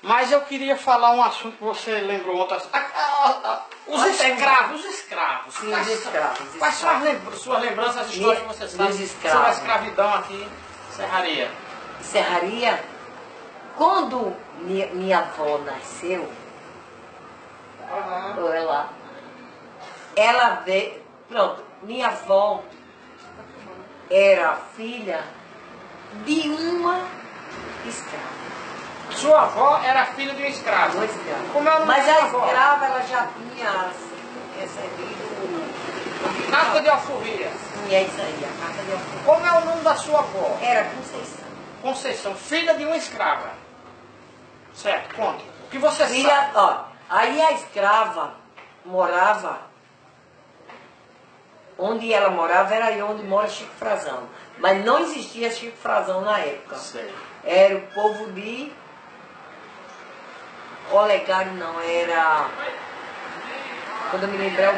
Mas eu queria falar um assunto que você lembrou ontem. Os escravos. Sim, os escravos. Quais são as suas lembranças, as histórias que você sabe sobre a escravidão aqui em Serraria? Serraria, quando minha avó nasceu, ela veio, pronto, minha avó era filha de uma escrava. Sua avó era filha de um escravo. Uma escrava. Como é o nome Mas da a sua avó? escrava, ela já tinha recebido... Carta de alforria. Sim, é isso aí, a carta de alforria. Como é o nome da sua avó? Era Conceição. Conceição, filha de uma escrava. Certo, conta. O que você sabe? Ó, aí a escrava morava, onde ela morava era aí onde mora Chico Frazão. Mas não existia Chico Frazão na época. Sei. Era o povo de Olegário, não, era... Quando eu me lembrar,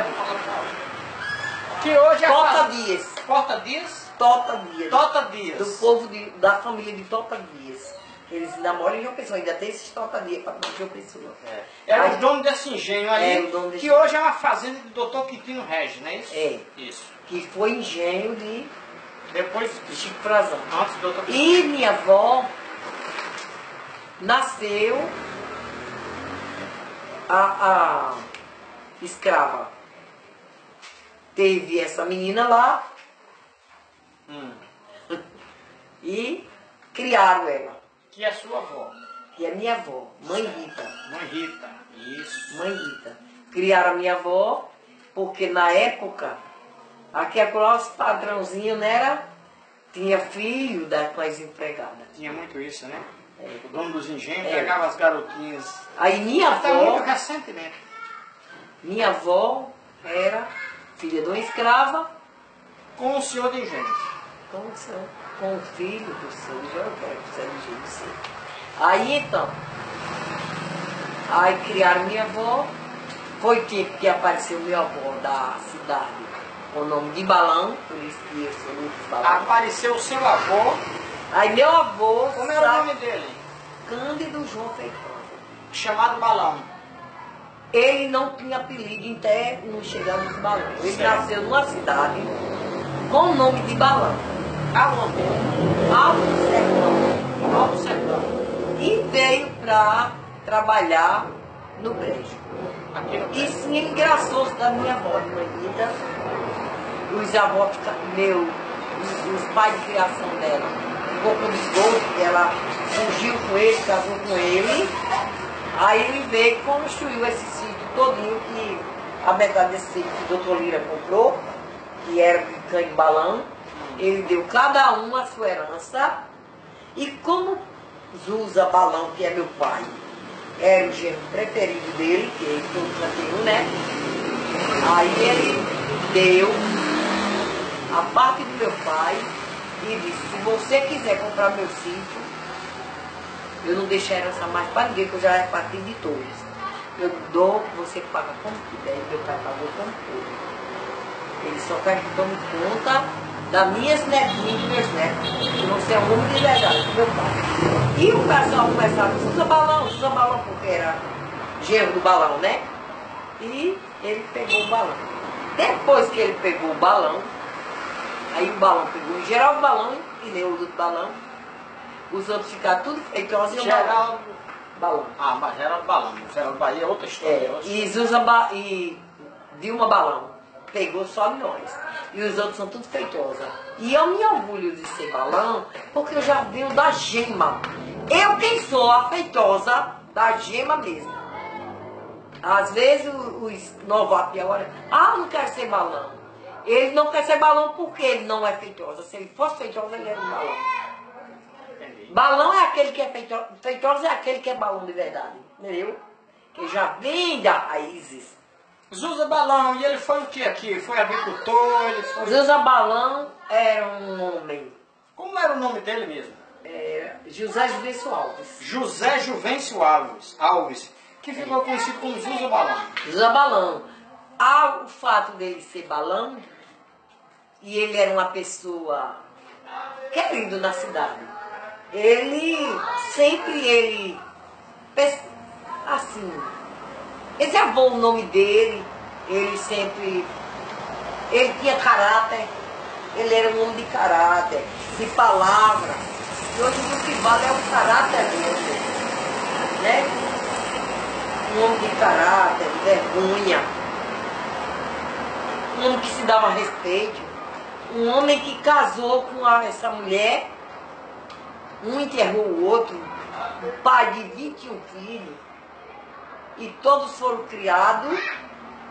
Que hoje é Tota Dias. Porta Dias? Tota Dias. Tota Dias. Do povo da família de Tota Dias. Eles ainda moram em João Pessoa, ainda tem esses Tota Dias para João Pessoa. Era o dono desse engenho ali, o dono desse que hoje é uma fazenda do Dr. Quintino Regis, não é isso? É. Isso. Que foi engenho de Depois, Chico Frazão. antes do Dr. Quintino. E minha avó nasceu a escrava. Teve essa menina lá e criaram ela. Que é sua avó. Que é minha avó, mãe Rita. Mãe Rita. Isso. Mãe Rita. Criaram a minha avó, porque na época, aqui acolá os padrãozinhos, né, tinha filho com as empregadas. Tinha muito isso, né? O dono dos engenhos É. pegava as garotinhas. Aí minha Até muito avó, recentemente. minha avó era filha de uma escrava Com o senhor de engenho. com o filho do seu engenho. Aí então, aí criaram minha avó, foi tempo que apareceu meu avô da cidade com o nome de Balão, por isso que eu sou muito Balão. Apareceu o seu avô. Aí meu avô, Como era o nome dele? Cândido João Feitosa. Chamado Balão. Ele não tinha apelido até não chegar nos Balão. Ele Certo. nasceu numa cidade com o nome de Balão. Aonde? Alto Sertão. Alto Sertão. E veio para trabalhar no brejo. Aqui no E sim, engraçou-se da minha avó de manhã. Os avós, os pais de criação dela, ficou com desgosto, porque ela fugiu com ele, casou com ele. Aí ele veio e construiu esse sítio todinho, que a metade desse sítio que o doutor Lira comprou, que era de cães de balão. Ele deu cada um a sua herança. E como Zusa Balão, que é meu pai, era o genro preferido dele, que ele todo cantinho, né? Aí ele deu a parte do meu pai e disse: se você quiser comprar meu sítio, eu não deixo a herança mais para ninguém, que eu já reparti de todos. Eu dou, você paga como quiser. E meu pai pagou como tudo. Ele só quer que tome conta das minhas netinhas e meus netos, que vão ser um homem de verdade, do meu pai. E o pessoal começava a Zusa Balão, porque era genro do Balão, né? E ele pegou o balão. Depois que ele pegou o balão, aí o balão pegou o Geraldo Balão e nem o outro balão. Os outros ficaram tudo feitosos e o Geraldo Balão. Ah, mas Geraldo Balão. Geraldo Bahia é outra história. E Dilma Balão. Pegou só nós. E os outros são tudo feitosa. E eu me orgulho de ser balão, porque eu já venho da gema. Eu quem sou a feitosa da gema mesmo. Às vezes os novatos agora, eu não quero ser balão. Ele não quer ser balão porque ele não é feitosa. Se ele fosse feitosa, ele era um balão. Entendi. Balão é aquele que é feitosa. Feitosa é aquele que é balão de verdade. Entendeu? Que já vem da raízes. Zusa Balão, e ele foi o que aqui? Foi agricultor? Ele foi... Zusa Balão era um homem. Como era o nome dele mesmo? José Juvencio Alves. José Juvencio Alves, que ficou conhecido como Zusa Balão. Zusa Balão. O fato dele ser balão, e ele era uma pessoa querido na cidade. Ele assim, esse avô, o nome dele, ele sempre, ele tinha caráter, ele era um homem de caráter, de palavra, e hoje o que vale é o caráter dele, né? Um homem de caráter, de vergonha, um homem que se dava respeito, um homem que casou com essa mulher, um enterrou o outro, um pai de 21 filhos, e todos foram criados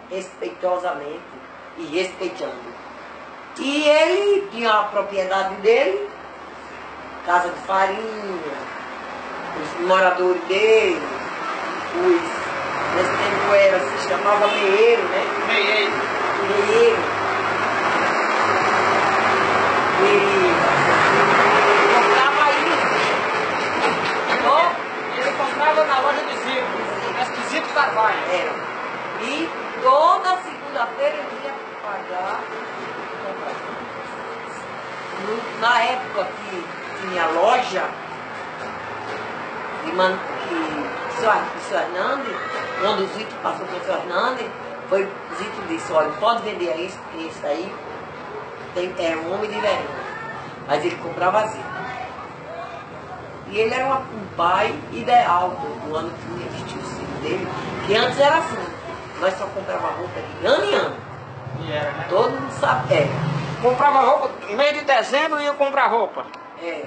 respeitosamente e respeitando. E ele tinha a propriedade dele, casa de farinha, os moradores dele, nesse tempo era, se chamava meieiro, né? Meieiro. Ele comprava na loja de Zico, Zico Carvalho. Era. E toda segunda-feira ele ia pagar e comprar. Na época que tinha loja, que o Sr. Hernandes, quando o Zito passou para o Sr. Hernandes, o Zito disse, olha, pode vender isso, porque isso aí é um homem de vergonha. Mas ele comprava Zito. E ele era um pai ideal do ano que ia vestir o filho dele, que antes era assim, nós só comprava roupa de ano em ano. E era, né? Todo mundo sabe. Comprava roupa, no mês de dezembro ia comprar roupa. É.